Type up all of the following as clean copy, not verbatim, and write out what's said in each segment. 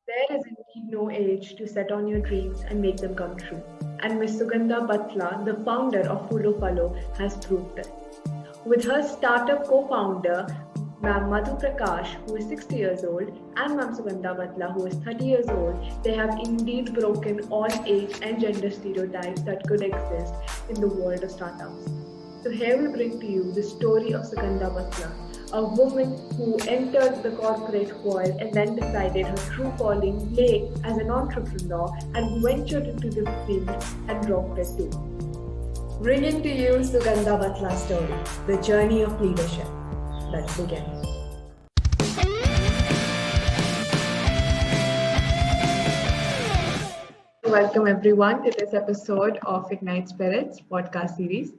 There is indeed no age to set on your dreams and make them come true. And Ms. Sugandha Batla, the founder of Fulo Follow, has proved it. With her startup co-founder, Ma'am Madhu Prakash, who is 60 years old, and Ma'am Sugandha Batla, who is 30 years old, they have indeed broken all age and gender stereotypes that could exist in the world of startups. So here we bring to you the story of Sugandha Batla, a woman who entered the corporate world and then decided her true calling lay as an entrepreneur and ventured into the field and rocked it too. Bringing to you Sugandha Batla's story, the journey of leadership. Let's begin. Welcome everyone to this episode of Ignite Spirits podcast series.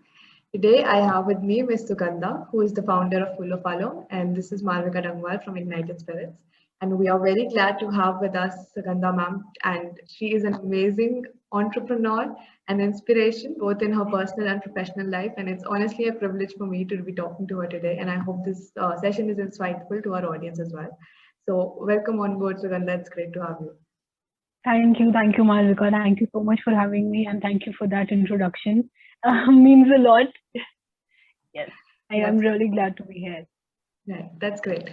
Today I have with me Ms. Sugandha, who is the founder of Full of Follow, and this is Malvika Dangwal from Ignited Spirits. And we are very glad to have with us Sugandha ma'am, and she is an amazing entrepreneur and inspiration both in her personal and professional life. And it's honestly a privilege for me to be talking to her today. And I hope this session is insightful to our audience as well. So welcome on board, Sugandha. It's great to have you. Thank you, Malvika. Thank you so much for having me, and thank you for that introduction. Means a lot. Yes, I am really glad to be here. Yeah, that's great.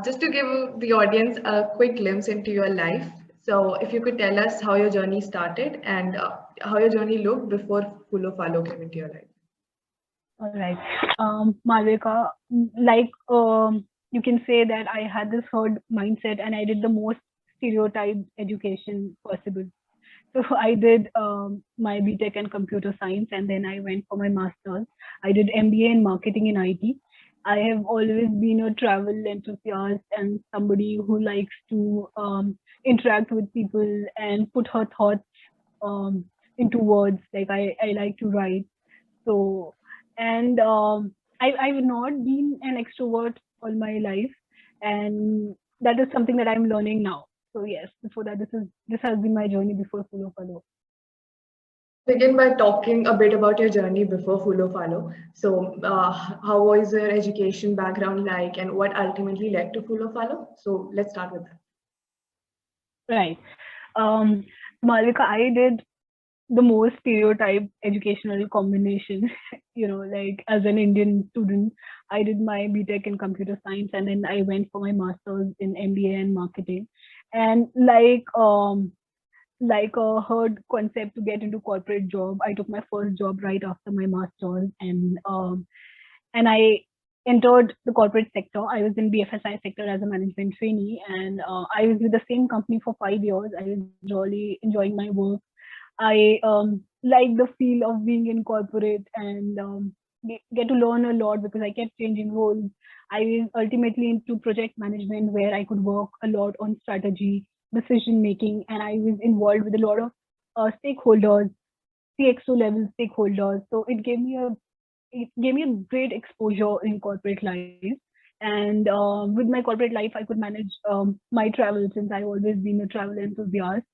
Just to give the audience a quick glimpse into your life. So, if you could tell us how your journey started and how your journey looked before Full Follow came into your life. All right, Malvika. You can say that I had this herd mindset, and I did the most stereotyped education possible. So I did my BTech and computer science, and then I went for my master's. I did MBA in marketing in IT. I have always been a travel enthusiast and somebody who likes to interact with people and put her thoughts um, into words. Like I like to write. So, and I've not been an extrovert all my life, and that is something that I'm learning now. So yes, before that, this has been my journey before Full Follow. Begin by talking a bit about your journey before Full Follow. So, how was your education background like, and what ultimately led to Full Follow? So, let's start with that. Right. Um, Malvika, I did the most stereotyped educational combination. Like as an Indian student, I did my BTech in computer science, and then I went for my master's in MBA and marketing. And like a herd concept to get into corporate job, I took my first job right after my master's, and I entered the corporate sector. I was in BFSI sector as a management trainee, and I was with the same company for 5 years. I was really enjoying my work. I like the feel of being in corporate and get to learn a lot because I kept changing roles. I was ultimately into project management where I could work a lot on strategy, decision making, and I was involved with a lot of stakeholders, CXO level stakeholders. So it gave me a great exposure in corporate life. And with my corporate life, I could manage my travel since I've always been a travel enthusiast.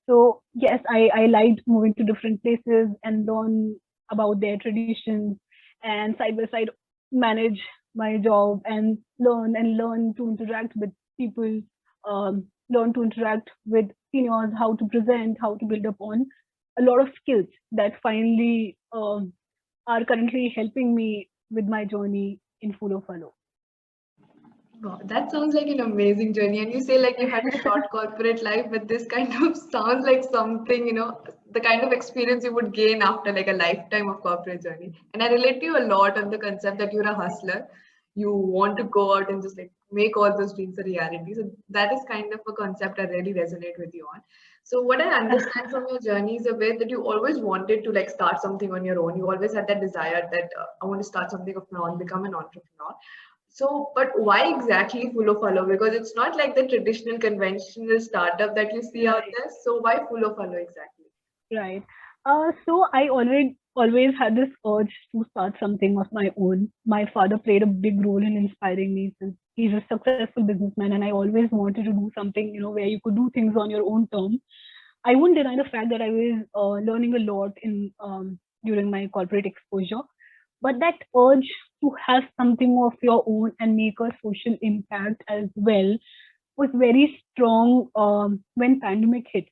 So yes, I liked moving to different places and learn about their traditions and side by side manage my job and learn to interact with people, learn to interact with seniors, how to present, how to build upon a lot of skills that finally are currently helping me with my journey in Full Follow. Wow, that sounds like an amazing journey. And you say like you had a short corporate life, but this kind of sounds like something, the kind of experience you would gain after like a lifetime of corporate journey. And I relate to you a lot on the concept that you're a hustler. You want to go out and just like make all those dreams a reality. So that is kind of a concept I really resonate with you on. So what I understand from your journey is a way that you always wanted to like start something on your own. You always had that desire that I want to start something of my own, become an entrepreneur. So, but why exactly Full Follow? Because it's not like the traditional conventional startup that you see out Right. there. So why Full Follow exactly? Right. So I always had this urge to start something of my own. My father played a big role in inspiring me since he's a successful businessman, and I always wanted to do something, where you could do things on your own terms. I wouldn't deny the fact that I was learning a lot in during my corporate exposure, but that urge to have something of your own and make a social impact as well was very strong when pandemic hit,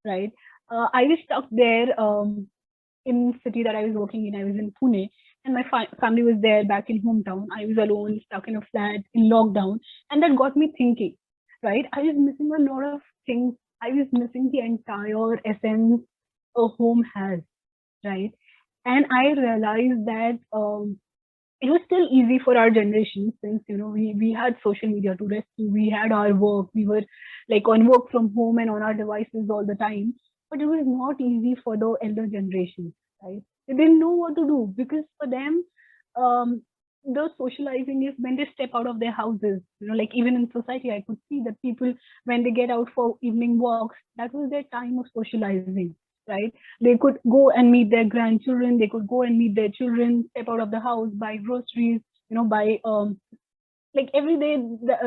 right? I was stuck there in city that I was working in. I was in Pune, and my family was there back in hometown. I was alone, stuck in a flat in lockdown, and that got me thinking. Right, I was missing a lot of things. I was missing the entire essence a home has, right? And I realized that it was still easy for our generation since we had social media to rescue, we had our work, we were like on work from home and on our devices all the time. But it was not easy for the elder generation, right? They didn't know what to do because for them, um, the socializing is when they step out of their houses. Like even in society, I could see that people, when they get out for evening walks, that was their time of socializing, right? They could go and meet their grandchildren, they could go and meet their children, step out of the house, buy groceries, buy like every day,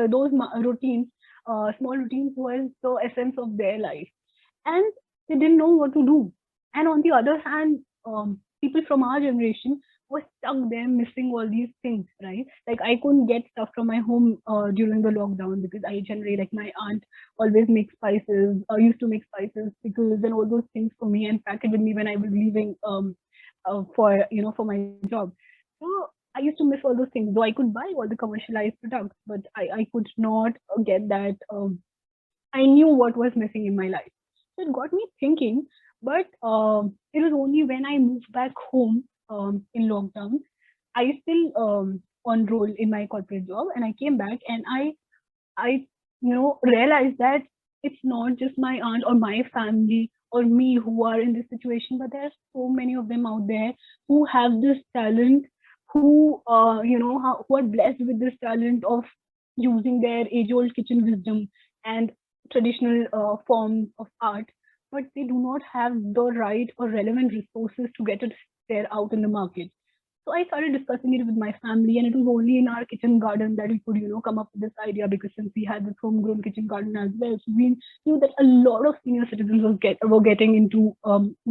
those routines, small routines was the essence of their life, and they didn't know what to do. And on the other hand, people from our generation were stuck there missing all these things, right? Like I couldn't get stuff from my home during the lockdown because I generally, like my aunt always makes spices, used to make spices, pickles, and all those things for me and pack it with me when I was leaving for my job. So I used to miss all those things. Though I could buy all the commercialized products, but I could not get that. I knew what was missing in my life. So it got me thinking, but it was only when I moved back home in lockdown, I still on roll in my corporate job, and I came back and I realized that it's not just my aunt or my family or me who are in this situation, but there are so many of them out there who have this talent, who who are blessed with this talent of using their age-old kitchen wisdom and traditional forms of art, but they do not have the right or relevant resources to get it there out in the market. So I started discussing it with my family, and it was only in our kitchen garden that we could, come up with this idea, because since we had this homegrown kitchen garden as well, so we knew that a lot of senior citizens were getting into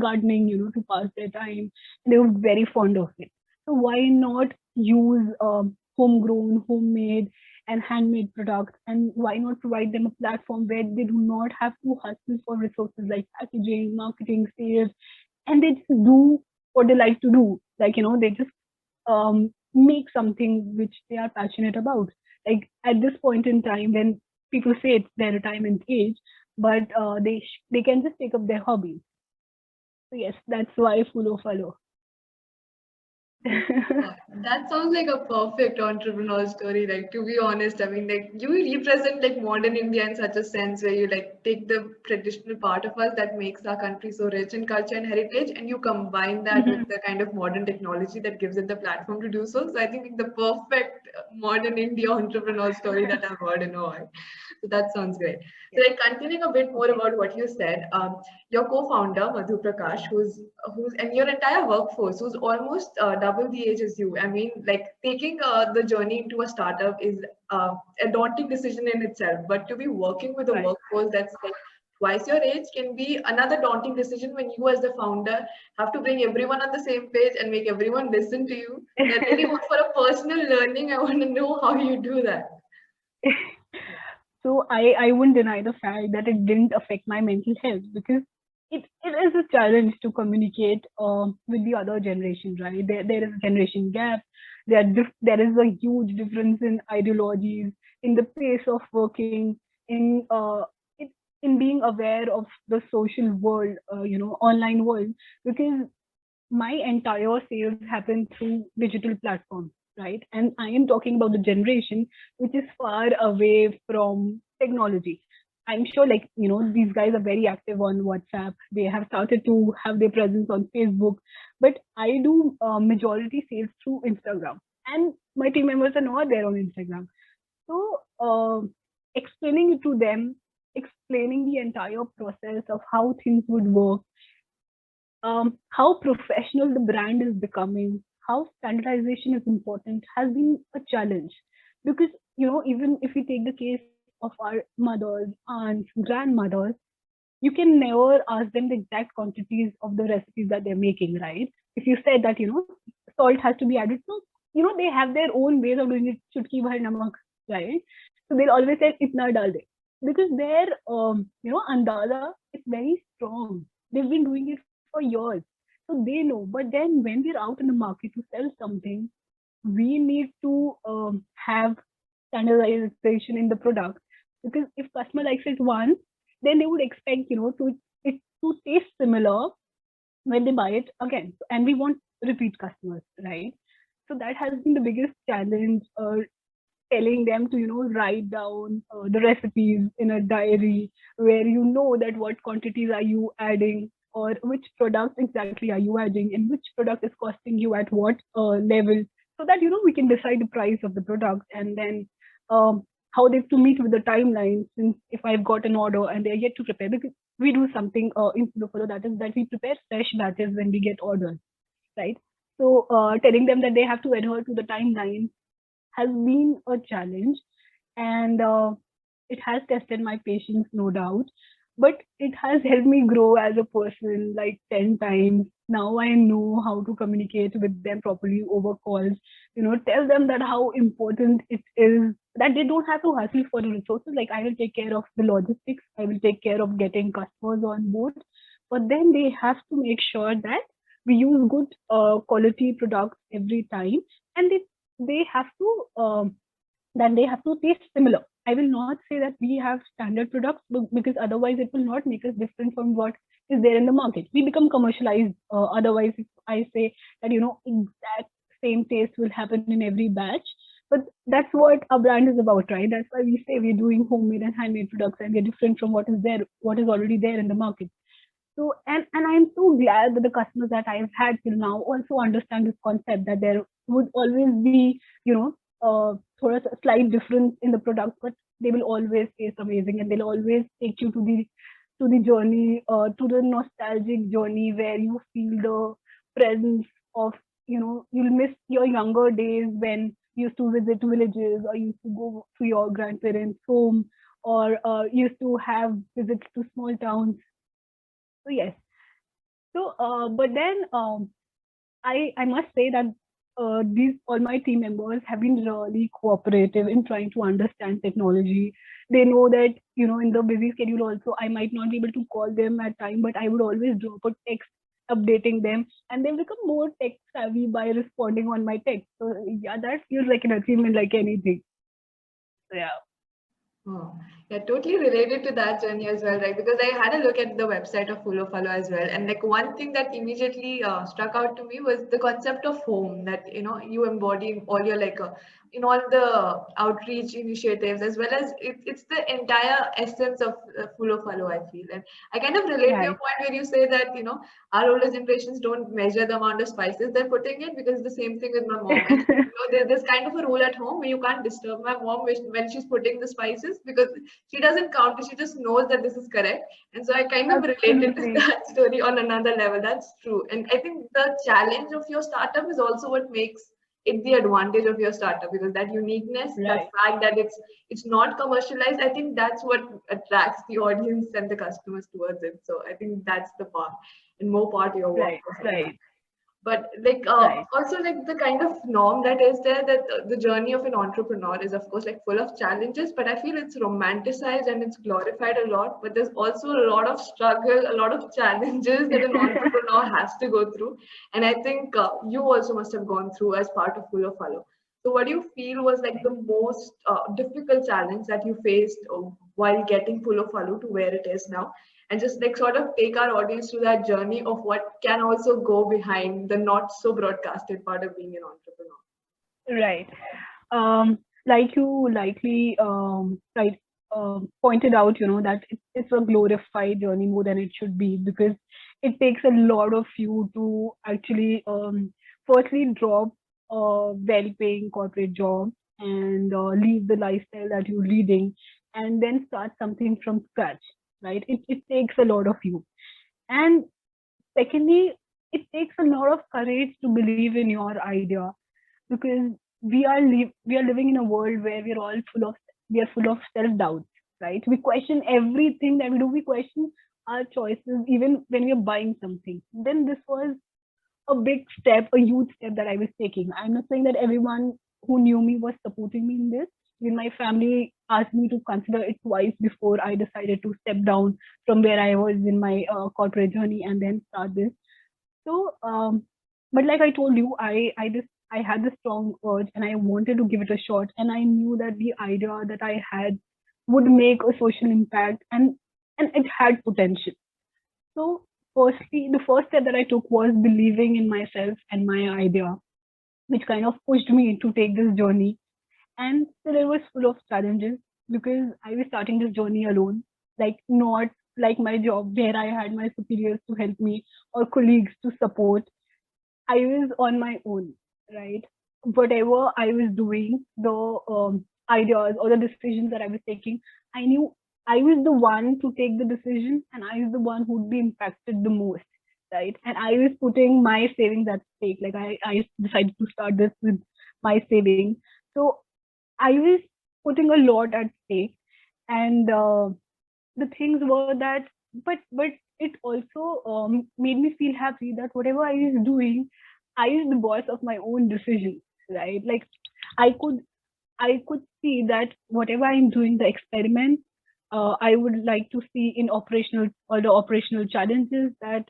gardening, to pass their time, and they were very fond of it. So why not use homegrown, homemade, and handmade products, and why not provide them a platform where they do not have to hustle for resources like packaging, marketing, sales, and they just do what they like to do. Like they just make something which they are passionate about. Like at this point in time, when people say it's their retirement age, but they can just take up their hobbies. So yes, that's why follow follow. Yeah, that sounds like a perfect entrepreneur story. Like, to be honest, I mean, like, you represent like modern India in such a sense where you like take the traditional part of us that makes our country so rich in culture and heritage, and you combine that with Mhm. the kind of modern technology that gives it the platform to do so. So I think the perfect modern India entrepreneur story that I've heard in a while. So that sounds great. So, Yes. like, continuing a bit more Okay. about what you said, your co-founder Madhu Prakash, who's and your entire workforce, who's almost double the age as you. I mean, like taking the journey into a startup is a daunting decision in itself, but to be working with a Right. workforce that's like twice your age can be another daunting decision when you, as the founder, have to bring everyone on the same page and make everyone listen to you. That really, for a personal learning, I want to know how you do that. So I wouldn't deny the fact that it didn't affect my mental health, because it is a challenge to communicate with the other generation, right? There is a generation gap. There is a huge difference in ideologies, in the pace of working, in in being aware of the social world, online world, because my entire sales happen through digital platforms, right? And I am talking about the generation which is far away from technology. I'm sure, like, these guys are very active on WhatsApp. They have started to have their presence on Facebook, but I do majority sales through Instagram, and my team members are not there on Instagram. So, explaining it to them, explaining the entire process of how things would work, how professional the brand is becoming, how standardization is important has been a challenge. Because, even if we take the case of our mothers, aunts, grandmothers, you can never ask them the exact quantities of the recipes that they're making, right? If you said that, salt has to be added, so, they have their own ways of doing it, chutki bhar namak, right? So they'll always say, itna dal de. because their andada is very strong. They've been doing it for years, so they know. But then when we're out in the market to sell something, we need to have standardization in the product, because if customer likes it once, then they would expect to it to taste similar when they buy it again, and we want repeat customers, right? So that has been the biggest challenge, telling them to write down the recipes in a diary, where you know that what quantities are you adding, or which products exactly are you adding, and which product is costing you at what level, so that we can decide the price of the product. And then how they have to meet with the timeline, since if I've got an order and they're yet to prepare, because we do something in Follow, that is that we prepare fresh batches when we get orders, right? So telling them that they have to adhere to the timeline has been a challenge, and it has tested my patience, no doubt. But it has helped me grow as a person like 10 times. Now I know how to communicate with them properly over calls, tell them that how important it is, that they don't have to hustle for the resources. Like, I will take care of the logistics, I will take care of getting customers on board. But then they have to make sure that we use good quality products every time, and they have to then they have to taste similar. I will not say that we have standard products, because otherwise it will not make us different from what is there in the market. We become commercialized. Otherwise, if I say that exact same taste will happen in every batch, but that's what our brand is about, right? That's why we say we're doing homemade and handmade products, and we're different from what is there, what is already there in the market. So, and I'm so glad that the customers that I've had till now also understand this concept, that there would always be, sort of a slight difference in the product, but they will always taste amazing, and they'll always take you to the journey, to the nostalgic journey, where you feel the presence of, you'll miss your younger days when you used to visit villages, or used to go to your grandparents' home, or used to have visits to small towns. So yes. So, but then I must say that these all my team members have been really cooperative in trying to understand technology. They know that in the busy schedule also I might not be able to call them at time, but I would always drop a text updating them, and they become more tech savvy by responding on my text. So yeah, that feels like an achievement like anything. So, yeah. Oh, yeah, totally related to that journey as well, right? Because I had a look at the website of Follow Follow as well, and like one thing that immediately struck out to me was the concept of home, that you embody in all your in all the outreach initiatives, as well as it's the entire essence of Follow Follow, I feel. And I kind of relate to your Right. point where you say that our older generations don't measure the amount of spices they're putting in, because the same thing with my mom. And there's kind of a rule at home where you can't disturb my mom when she's putting the spices, because she doesn't count it, she just knows that this is correct. And so I kind of related to Absolutely. that story on another level. That's true. And I think the challenge of your startup is also what makes it the advantage of your startup, because that uniqueness, that Right. fact that it's not commercialized, I think that's what attracts the audience and the customers towards it. So I think that's the part, and more part your work Right. for sure. Right. But like Right. also like the kind of norm that is there, that the journey of an entrepreneur is of course like full of challenges, but I feel it's romanticized and it's glorified a lot, but there's also a lot of struggle, a lot of challenges that an entrepreneur has to go through. And I think you also must have gone through as part of Full of Follow. So what do you feel was like the most difficult challenge that you faced while getting Full of Follow to where it is now? And just like sort of take our audience through that journey of what can also go behind the not so broadcasted part of being an entrepreneur. Right. Like you likely right pointed out, that it's a glorified journey more than it should be, because it takes a lot of you to actually firstly drop a well-paying corporate job, and leave the lifestyle that you're leading, and then start something from scratch. Right. It takes a lot of you. And secondly, it takes a lot of courage to believe in your idea, because we are living in a world where we are full of self doubts, right? We question everything that we do. We question our choices even when we are buying something. Then this was a big step, a huge step that I was taking. I'm not saying that everyone who knew me was supporting me in this, Even my family asked me to consider it twice before I decided to step down from where I was in my corporate journey and then start this. So, but like I told you, I had this strong urge and I wanted to give it a shot, and I knew that the idea that I had would make a social impact, and it had potential. So, firstly, the first step that I took was believing in myself and my idea, which kind of pushed me to take this journey. And still, it was full of challenges because I was starting this journey alone, like not like my job where I had my superiors to help me or colleagues to support. I was on my own, right? Whatever I was doing, the ideas or the decisions that I was taking, I knew I was the one to take the decision and I was the one who would be impacted the most, right? And I was putting my savings at stake. Like I decided to start this with my savings. So I was putting a lot at stake. And the things were that, but it also made me feel happy that whatever I was doing, I was the boss of my own decisions, right? Like I could I could see that whatever I'm doing, the experiment, I would like to see in operational or the operational challenges that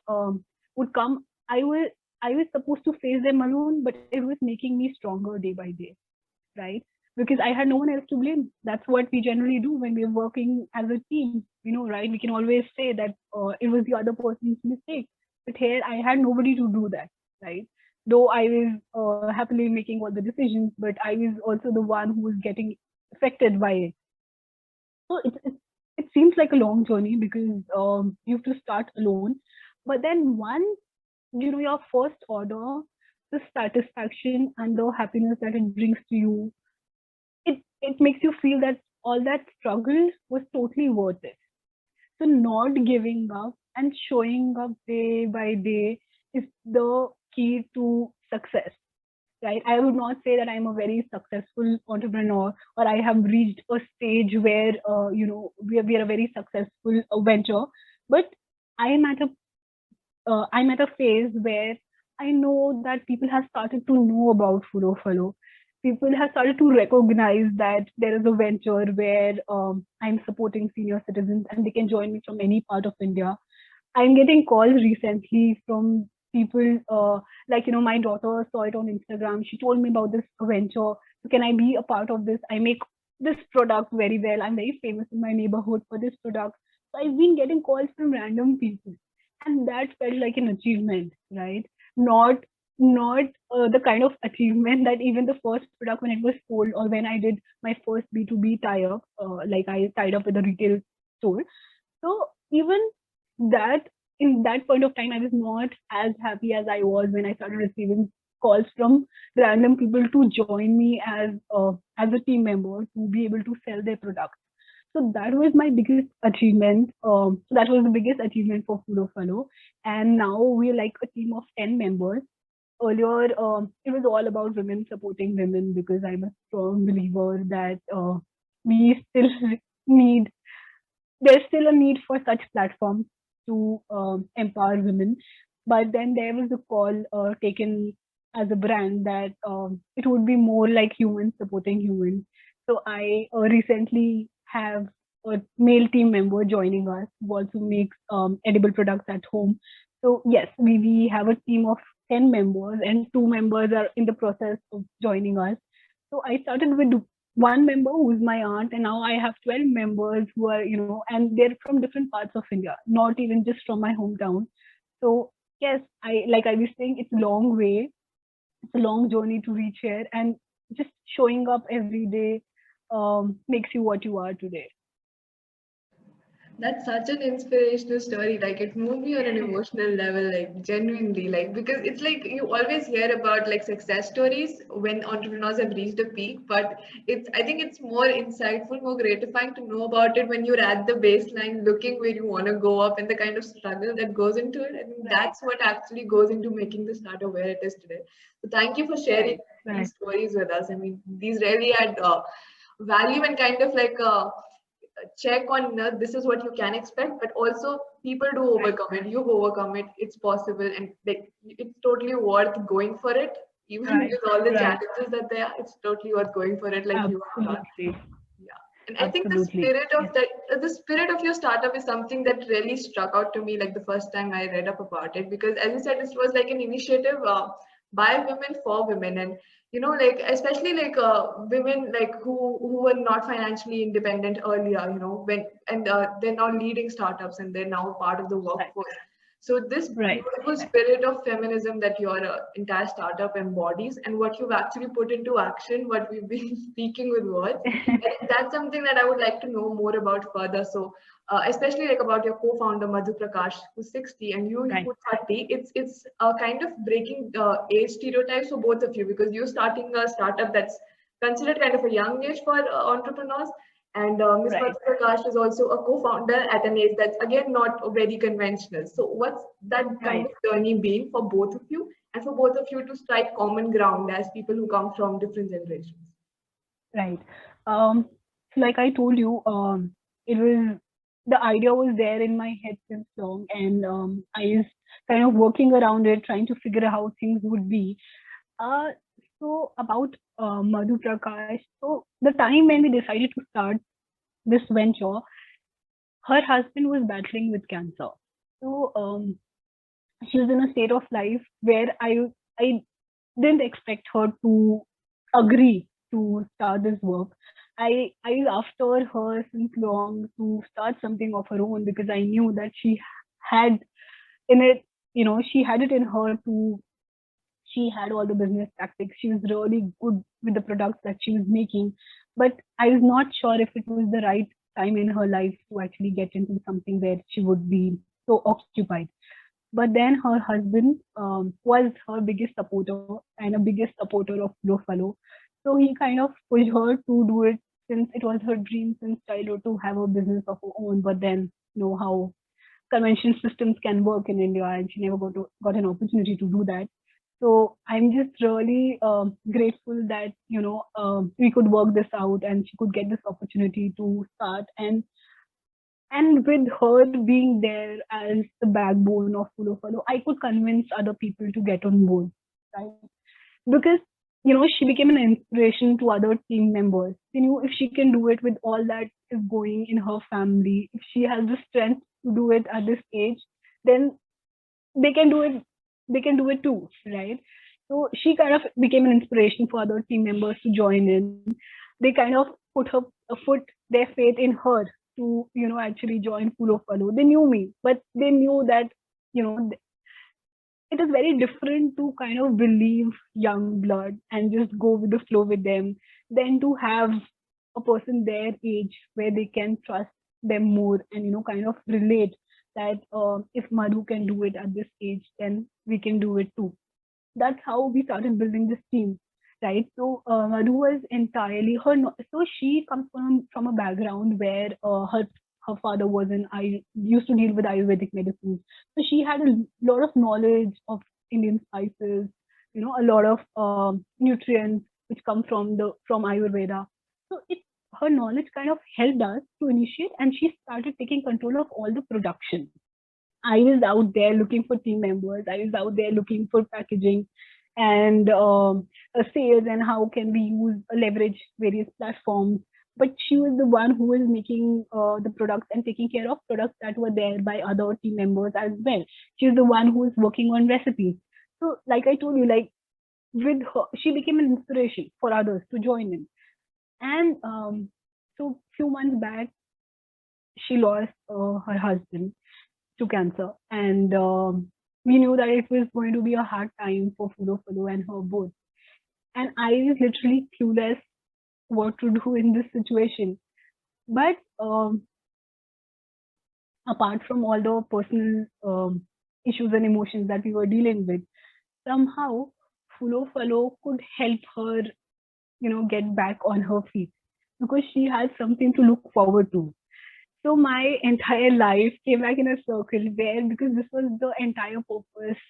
would come. I was supposed to face them alone, but it was making me stronger day by day, right? Because I had no one else to blame. That's what we generally do when we're working as a team, right? We can always say that it was the other person's mistake. But here I had nobody to do that, right? Though I was happily making all the decisions, but I was also the one who was getting affected by it. So it seems like a long journey because you have to start alone. But then once, your first order, the satisfaction and the happiness that it brings to you, it makes you feel that all that struggle was totally worth it. So not giving up and showing up day by day is the key to success, right? I would not say that I'm a very successful entrepreneur or I have reached a stage where we are a very successful venture, but I'm at a I'm at a phase where I know that people have started to know about Follow Follow. People have started to recognize that there is a venture where I'm supporting senior citizens and they can join me from any part of India. I'm getting calls recently from people like, my daughter saw it on Instagram. She told me about this venture. So can I be a part of this? I make this product very well. I'm very famous in my neighborhood for this product. So I've been getting calls from random people. And that felt like an achievement, right? Not the kind of achievement that even the first product when it was sold or when I did my first B2B tie up, like I tied up with a retail store. So even that in that point of time, I was not as happy as I was when I started receiving calls from random people to join me as a team member to be able to sell their product. So that was my biggest achievement. So that was the biggest achievement for Food of Follow. And now we're like a team of 10 members. Earlier, it was all about women supporting women because I'm a strong believer that we still need there's still a need for such platforms to empower women. But then there was a call taken as a brand that it would be more like humans supporting humans. So I recently have a male team member joining us who also makes edible products at home. So yes, we have a team of 10 members and 2 members are in the process of joining us. So I started with one member who's my aunt, and now I have 12 members who are, and they're from different parts of India, not even just from my hometown. So yes, like I was saying, it's a long way, it's a long journey to reach here, and just showing up every day makes you what you are today. That's such an inspirational story. Like it moved me on an emotional level, like genuinely, like because it's like you always hear about like success stories when entrepreneurs have reached a peak, but I think it's more insightful, more gratifying to know about it when you're at the baseline, looking where you want to go up, and the kind of struggle that goes into it. I think that's what actually goes into making the startup where it is today. So thank you for sharing Right. these stories with us. I mean, these really add value and kind of like check on this is what you can expect, but also people do overcome it. You've overcome it. It's possible, and like it's totally worth going for it. Even Right. with all the Right. challenges that there are, it's totally worth going for it like you have done. Absolutely. Yeah. And I think the Absolutely. spirit of Yes. that, the spirit of your startup is something that really struck out to me like the first time I read up about it. Because as you said, it was like an initiative by women for women. And, like, especially like women like who were not financially independent earlier, and they're now leading startups and they're now part of the Right. workforce. So this Right. beautiful Right. spirit of feminism that your entire startup embodies, and what you've actually put into action, what we've been speaking with words, and that's something that I would like to know more about further. So, especially like about your co-founder Madhu Prakash, who's 60, and you Right. who's 30. It's kind of breaking age stereotypes for both of you, because you're starting a startup that's considered kind of a young age for entrepreneurs. And Ms. Right. Madhu Prakash is also a co-founder at an age that's again not very conventional. So what's that kind Right. of journey been for both of you, and for both of you to strike common ground as people who come from different generations? Right. Um, so like I told you, it was the idea was there in my head since long, and I was kind of working around it, trying to figure out how things would be. Uh, so about Madhu Prakash. So the time when we decided to start this venture, her husband was battling with cancer. So she was in a state of life where I didn't expect her to agree to start this work. I was after her since long to start something of her own, because I knew that she had in it, she had it in her to. She had all the business tactics. She was really good with the products that she was making, but I was not sure if it was the right time in her life to actually get into something where she would be so occupied. But then her husband was her biggest supporter and a biggest supporter of Flow Follow. So he kind of pushed her to do it, since it was her dream since childhood to have a business of her own. But then, how convention systems can work in India, and she never got an opportunity to do that. So I'm just really grateful that we could work this out and she could get this opportunity to start. And with her being there as the backbone of Follow Follow, I could convince other people to get on board, right? Because she became an inspiration to other team members. If she can do it with all that is going in her family, if she has the strength to do it at this age, then they can do it. They can do it too, right? So she kind of became an inspiration for other team members to join in. They kind of put their faith in her to actually join Follow Follow. They knew me, but they knew that you know it is very different to kind of believe young blood and just go with the flow with them than to have a person their age where they can trust them more and kind of relate that if Madhu can do it at this age, then we can do it too. That's how we started building this team, right? So Madhu was entirely her. So she comes from a background where her father was in I used to deal with Ayurvedic medicines, so she had a lot of knowledge of Indian spices, a lot of nutrients which come from Ayurveda. So it her knowledge kind of helped us to initiate, and she started taking control of all the production. I was out there looking for team members. I was out there looking for packaging and sales, and how can we use leverage various platforms. But she was the one who was making the products and taking care of products that were there by other team members as well. She was the one who was working on recipes. So, like I told you, like with her, she became an inspiration for others to join in. And so, few months back, she lost her husband to cancer. And we knew that it was going to be a hard time for Fudo Fudo and her both. And I was literally clueless what to do in this situation. But apart from all the personal issues and emotions that we were dealing with, somehow Fulo Falo could help her, get back on her feet, because she had something to look forward to. So my entire life came back in a circle where, because this was the entire purpose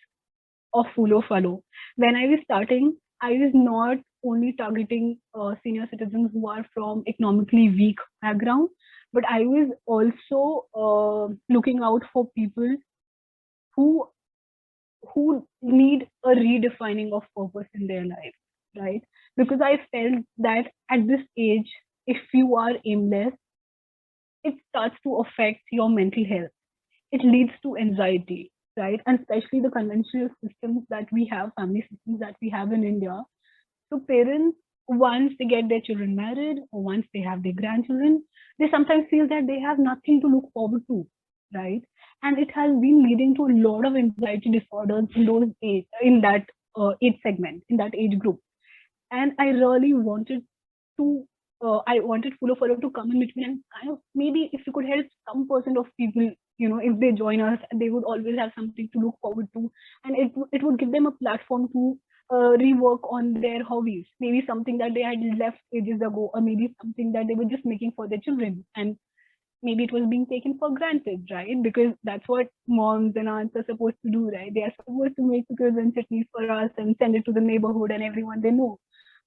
of Fulo Follow. When I was starting, I was not only targeting senior citizens who are from economically weak background, but I was also looking out for people who who need a redefining of purpose in their life, right? Because I felt that at this age, if you are aimless, it starts to affect your mental health. It leads to anxiety, right? And especially the conventional systems that we have, family systems that we have in India. So parents, once they get their children married or once they have their grandchildren, they sometimes feel that they have nothing to look forward to, right? And it has been leading to a lot of anxiety disorders in those age, in that age segment, in that age group. And I really wanted to, I wanted Full Follow to come in between and kind of maybe if you could help some percent of people, if they join us, they would always have something to look forward to, and it would give them a platform to rework on their hobbies, maybe something that they had left ages ago, or maybe something that they were just making for their children, and maybe it was being taken for granted, right? Because that's what moms and aunts are supposed to do, right? They are supposed to make pickles and chutneys for us and send it to the neighborhood and everyone they know.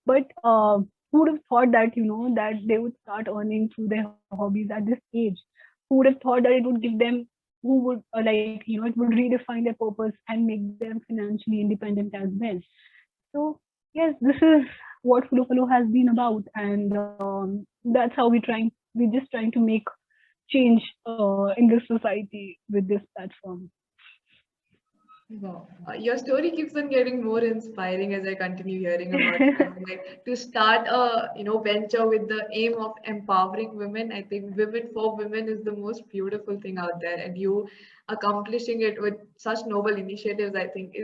But who would have thought that, that they would start earning through their hobbies at this age? Who would have thought that it would give them, who would it would redefine their purpose and make them financially independent as well. So yes, this is what Follow has been about, and that's how we're just trying to make change in this society with this platform. Wow. Your story keeps on getting more inspiring as I continue hearing about it. I mean, like to start a venture with the aim of empowering women. I think women for women is the most beautiful thing out there, and you accomplishing it with such noble initiatives. I think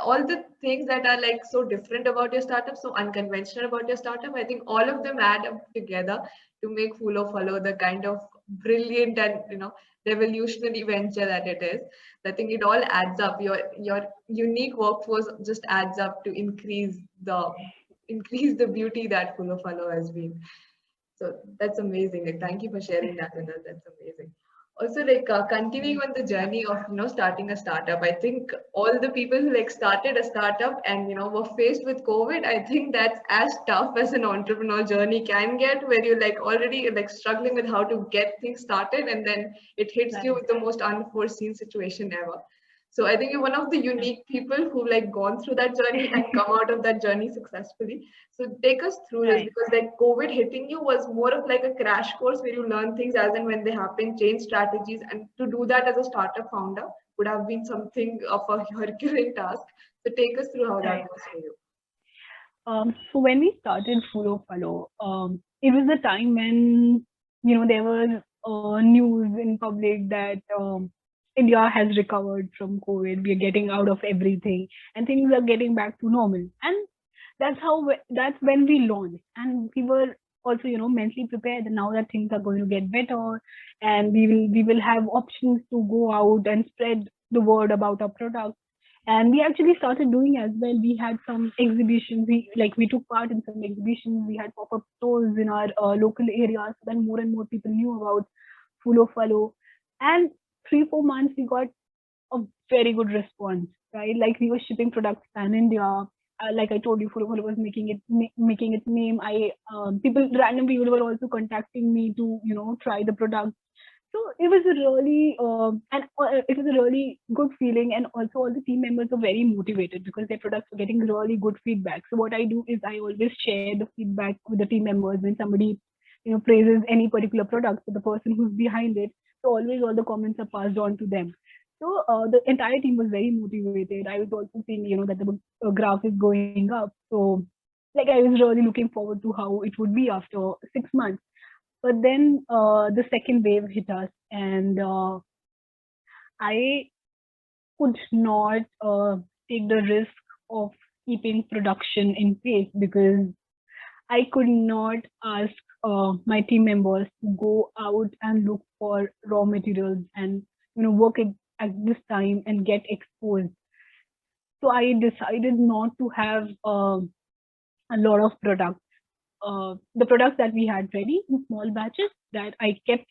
all the things that are like so different about your startup, so unconventional about your startup. I think all of them add up together to make Follow the kind of brilliant and revolutionary venture that it is. I think it all adds up. Your unique workforce just adds up to increase the beauty that Follow has been. So that's amazing. Like, thank you for sharing that with us. That's amazing. Also, like continuing on the journey of starting a startup, I think all the people who like started a startup and were faced with COVID, I think that's as tough as an entrepreneur journey can get, where you're like already like struggling with how to get things started, and then it hits you Right. with the most unforeseen situation ever. So I think you're one of the unique people who like gone through that journey and come out of that journey successfully. So take us through this, Right. because like COVID hitting you was more of like a crash course where you learn things as and when they happen, change strategies, and to do that as a startup founder would have been something of a Herculean task. So take us through how that Right. was for you. So when we started Follow, it was the time when there was news in public that India has recovered from COVID. We are getting out of everything, and things are getting back to normal. And that's when we launched, and we were also mentally prepared. And now that things are going to get better, and we will have options to go out and spread the word about our product. And we actually started doing as well. We had some exhibitions. We took part in some exhibitions. We had pop-up stores in our local areas, so then more and more people knew about Follow. And 3 4 months we got a very good response, right? Like we were shipping products pan India. Like I told you, Follow was making its name. Random people were also contacting me to try the product. So it was a really it was a really good feeling, and also all the team members were very motivated because their products were getting really good feedback. So what I do is I always share the feedback with the team members when somebody praises any particular product. So the person who's behind it, so always all the comments are passed on to them. So the entire team was very motivated. I was also seeing that the graph is going up. So like I was really looking forward to how it would be after 6 months. But then the second wave hit us, and I could not take the risk of keeping production in place because I could not ask my team members to go out and look for raw materials and work at this time and get exposed. So I decided not to have a lot of products. The products that we had ready in small batches, that I kept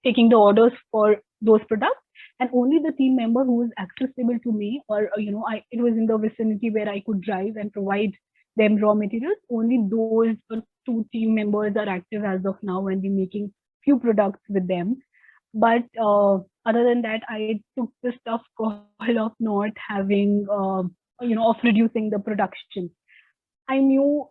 taking the orders for those products, and only the team member who was accessible to me, or it was in the vicinity where I could drive and provide them raw materials. Only those two team members are active as of now, and we're making few products with them. But other than that, I took the tough call of not having, of reducing the production. I knew,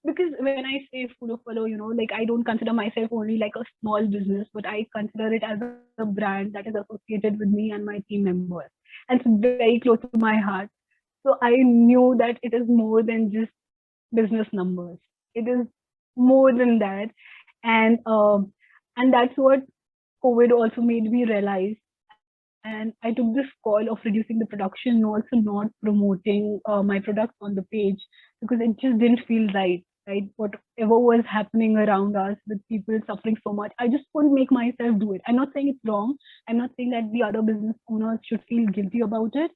because when I say Food of Follow, like I don't consider myself only like a small business, but I consider it as a brand that is associated with me and my team members. And it's very close to my heart. So I knew that it is more than just business numbers. It is more than that. And that's what COVID also made me realize. And I took this call of reducing the production, also not promoting my products on the page, because it just didn't feel right. Right, whatever was happening around us with people suffering so much, I just couldn't make myself do it. I'm not saying it's wrong. I'm not saying that the other business owners should feel guilty about it.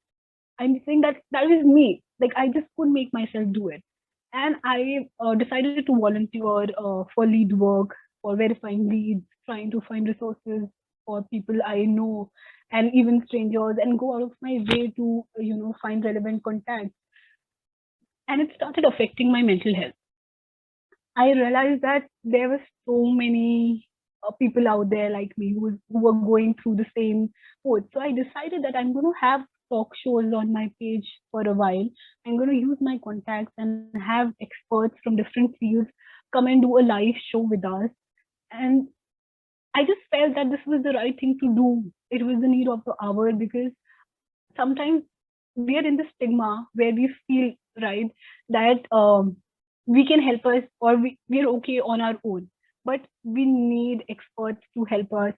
I'm saying that that is me. Like I just couldn't make myself do it, and I decided to volunteer for lead work, for verifying leads, trying to find resources for people I know, and even strangers, and go out of my way to find relevant contacts. And it started affecting my mental health. I realized that there were so many people out there like me who were going through the same boat. So I decided that I'm going to have talk shows on my page for a while. I'm going to use my contacts and have experts from different fields come and do a live show with us. And I just felt that this was the right thing to do. It was the need of the hour, because sometimes we are in the stigma where we feel, right, that we can help us, or we're okay on our own, but we need experts to help us,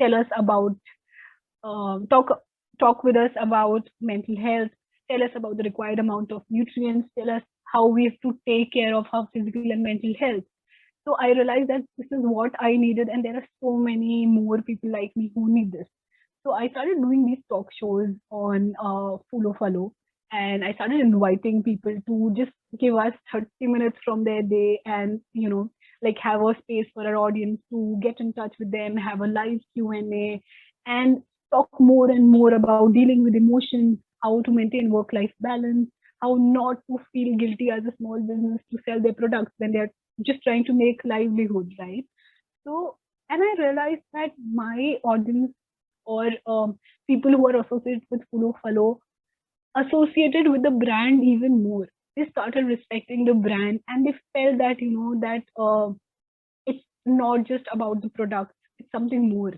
tell us about, talk with us about mental health, tell us about the required amount of nutrients, tell us how we have to take care of our physical and mental health. So I realized that this is what I needed, and there are so many more people like me who need this. So I started doing these talk shows on Follow Follow, and I started inviting people to just give us 30 minutes from their day, and like have a space for our audience to get in touch with them, have a live Q&A, and talk more and more about dealing with emotions, how to maintain work-life balance, how not to feel guilty as a small business to sell their products when they're just trying to make livelihood, right? So, and I realized that my audience, or people who are associated with Follow Follow, associated with the brand even more. They started respecting the brand, and they felt that that it's not just about the product; it's something more,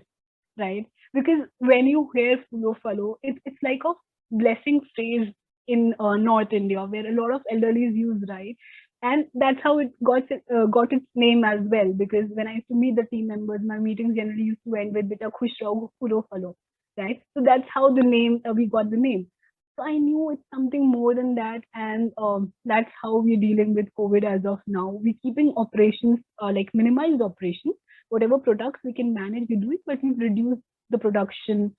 right? Because when you hear Follow Follow, it's like a blessing phrase in North India, where a lot of elderlies use, right? And that's how it got its name as well. Because when I used to meet the team members, my meetings generally used to end with "Beta Khush Raho, Follow Follow," right? So that's how the name we got the name. So I knew it's something more than that, and that's how we're dealing with COVID as of now. We're keeping operations, like minimized operations. Whatever products we can manage, we do it, but we've reduced the production,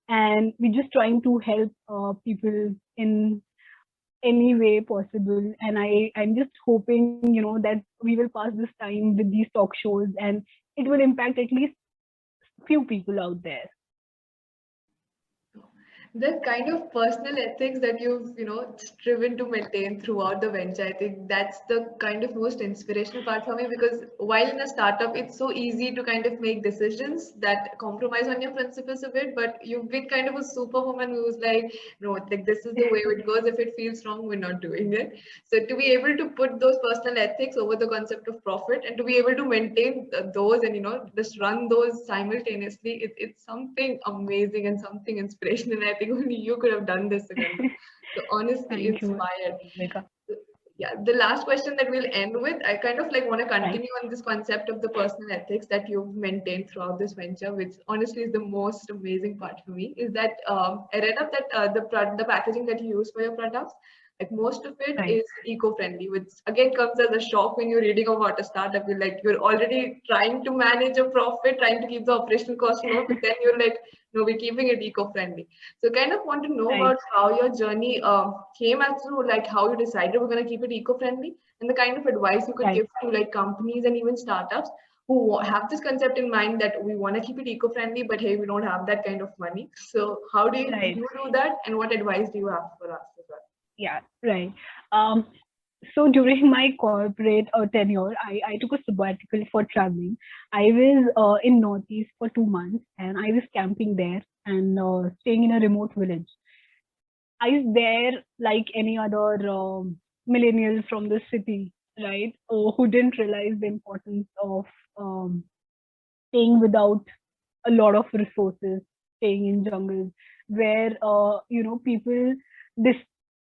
and we're just trying to help people in any way possible. And I'm just hoping, that we will pass this time with these talk shows, and it will impact at least few people out there. The kind of personal ethics that you've striven to maintain throughout the venture, I think that's the kind of most inspirational part for me, because while in a startup it's so easy to kind of make decisions that compromise on your principles a bit, but you've been kind of a superwoman who's like, no, like this is the way it goes. If it feels wrong, we're not doing it. So to be able to put those personal ethics over the concept of profit, and to be able to maintain those, and just run those simultaneously, it's something amazing and something inspirational. I think only you could have done this, Sugandha. So honestly Thank you, inspired. Vika. Yeah, the last question that we'll end with, I kind of like want to Right. continue on this concept of the personal ethics that you've maintained throughout this venture, which honestly is the most amazing part for me. Is that I read up that the packaging that you use for your products, like most of it Right. is eco-friendly, which again comes as a shock when you're reading about a startup. You're like, you're already trying to manage a profit, trying to keep the operational cost low, but then you're like, no, we're keeping it eco-friendly. So kind of want to know Right. about how your journey came as to like how you decided we're going to keep it eco-friendly, and the kind of advice you could Right. give to like companies and even startups who have this concept in mind that we want to keep it eco-friendly, but hey, we don't have that kind of money. So how do you Right. do that, and what advice do you have for us as well? Yeah. Right. Um, So during my corporate tenure, I took a sabbatical for traveling. I was in Northeast for 2 months, and I was camping there and staying in a remote village. I was there like any other millennial from the city, right? Who didn't realize the importance of um, staying without a lot of resources, staying in jungles where people dis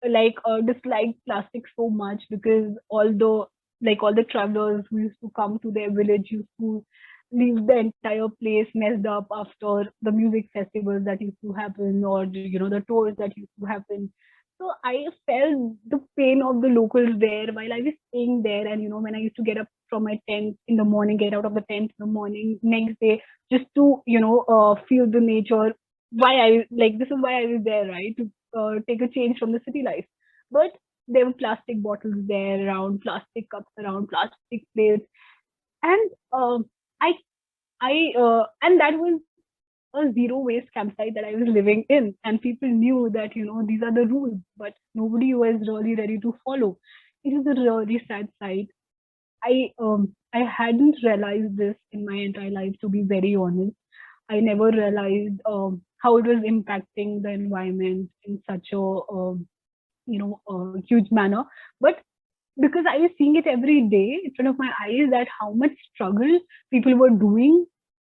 dislike plastic so much, because all the travelers who used to come to their village used to leave the entire place messed up after the music festivals that used to happen, or the tours that used to happen. So I felt the pain of the locals there while I was staying there. And when I used to get up from my tent in the morning, get out of the tent in the morning, next day, just to feel the nature. Why I like This is why I was there, right? To take a change from the city life. But there were plastic bottles there around, plastic cups around, plastic plates, and I and that was a zero waste campsite that I was living in, and people knew that these are the rules, but nobody was really ready to follow. It is a really sad sight. I hadn't realized this in my entire life, to be very honest. I never realized how it was impacting the environment in such a huge manner. But because I was seeing it every day in front of my eyes, that how much struggle people were doing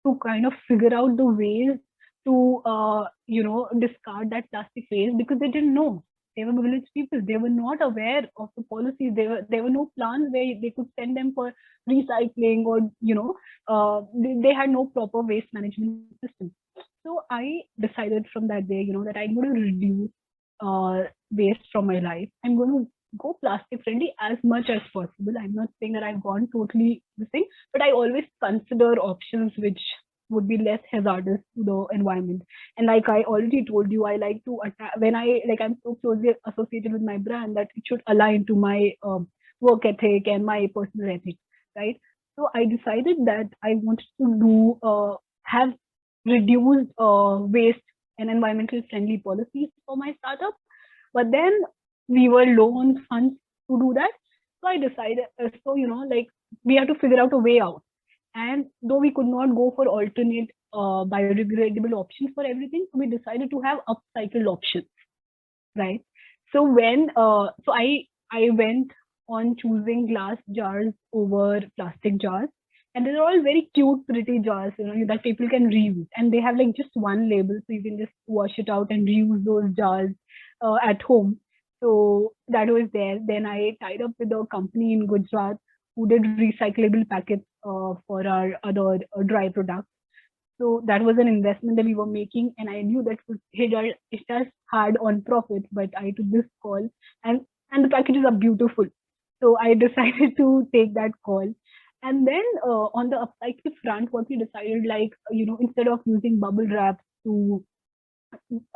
to kind of figure out the ways to discard that plastic waste, because they didn't know. They were village people. They were not aware of the policies. There were no plans where they could send them for recycling, or they had no proper waste management system. So I decided from that day, that I'm going to reduce waste from my life. I'm going to go plastic friendly as much as possible. I'm not saying that I've gone totally the thing, but I always consider options which would be less hazardous to the environment. And like I already told you, I like to when I'm so closely associated with my brand that it should align to my work ethic and my personal ethics, right? So I decided that I wanted to do have reduced waste and environmental friendly policies for my startup. But then we were low on funds to do that. So I decided, we have to figure out a way out. And though we could not go for alternate biodegradable options for everything, so we decided to have upcycled options, right? So I went on choosing glass jars over plastic jars, and they're all very cute, pretty jars, that people can reuse, and they have like just one label, so you can just wash it out and reuse those jars at home. So that was there. Then I tied up with a company in Gujarat who did recyclable packets for our other dry products. So that was an investment that we were making, and I knew that would hit us hard on profit. But I took this call, and the packages are beautiful. So I decided to take that call. And then on the upcycle front, what we decided, instead of using bubble wrap to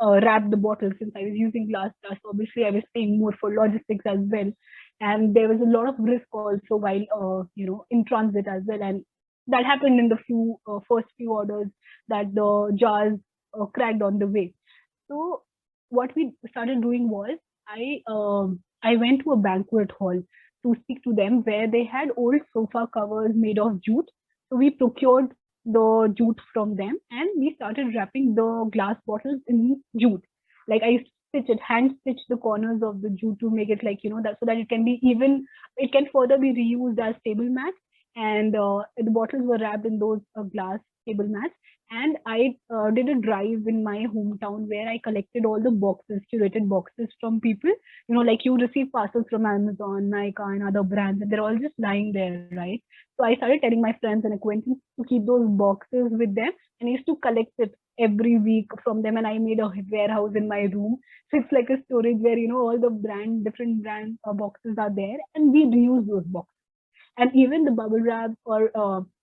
wrap the bottle, since I was using glass jars, obviously I was paying more for logistics as well. And there was a lot of risk also while, in transit as well. And that happened in the first few orders, that the jars cracked on the way. So what we started doing was, I went to a banquet hall to speak to them, where they had old sofa covers made of jute. So we procured the jute from them, and we started wrapping the glass bottles in jute. Like I used to hand stitch the corners of the jute to make it, that, so that it can be even, it can further be reused as table mats. And the bottles were wrapped in those glass table mats. And I did a drive in my hometown where I collected all the boxes, curated boxes from people. Like you receive parcels from Amazon, Nike, and other brands, and they're all just lying there, right? So I started telling my friends and acquaintances to keep those boxes with them, and I used to collect it every week from them. And I made a warehouse in my room. So it's like a storage where, all the different brand boxes are there, and we reuse those boxes. And even the bubble wrap, or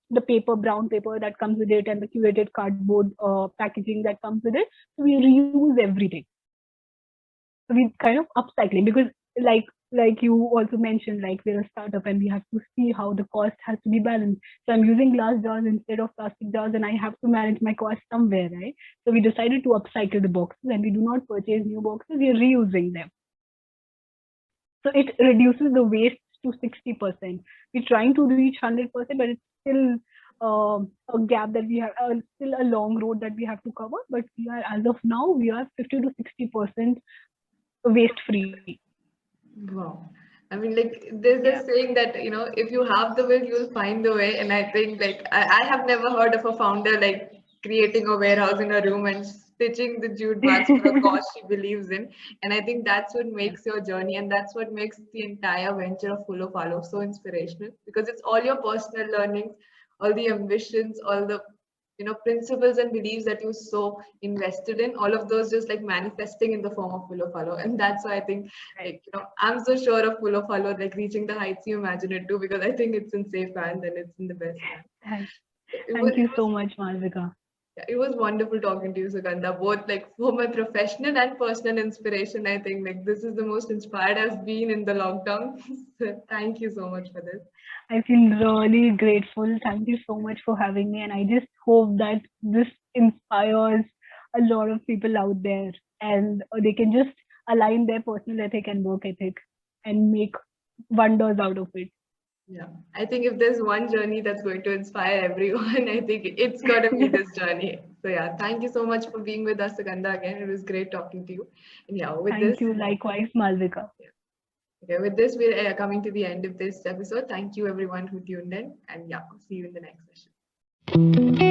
the brown paper that comes with it, and the curated cardboard packaging that comes with it, so we reuse everything. So we kind of upcycling, because like you also mentioned, like we're a startup and we have to see how the cost has to be balanced. So I'm using glass jars instead of plastic jars, and I have to manage my cost somewhere, right? So we decided to upcycle the boxes, and we do not purchase new boxes, we are reusing them. So it reduces the waste to 60%. We're trying to reach 100%, but it's still a gap that we have, still a long road that we have to cover. But we are, as of now, we are 50 to 60% waste free. Wow. I mean, like, there's this saying that, if you have the will, you'll find the way. And I think, like, I have never heard of a founder, like, creating a warehouse in a room and stitching the jute bags for a cause she believes in. And I think that's what makes your journey, and that's what makes the entire venture of Follow Follow so inspirational, because it's all your personal learnings, all the ambitions, all the principles and beliefs that you so invested in, all of those just like manifesting in the form of Follow Follow. And that's why I think, like, I'm so sure of Follow Follow, like, reaching the heights you imagine it to, because I think it's in safe hands and it's in the best hands. Thank you so much, Malvika. It was wonderful talking to you, Sugandha, both like for my professional and personal inspiration. I think, like, this is the most inspired I've been in the lockdown. So thank you so much for this. I feel really grateful. Thank you so much for having me. And I just hope that this inspires a lot of people out there, and they can just align their personal ethic and work ethic and make wonders out of it. Yeah, I think if there's one journey that's going to inspire everyone, I think it's got to be this journey. So yeah, thank you so much for being with us, Sugandha, again. It was great talking to you. And yeah, with Thank you. Likewise, Malvika. Okay, with this, we're coming to the end of this episode. Thank you everyone who tuned in, and yeah, see you in the next session.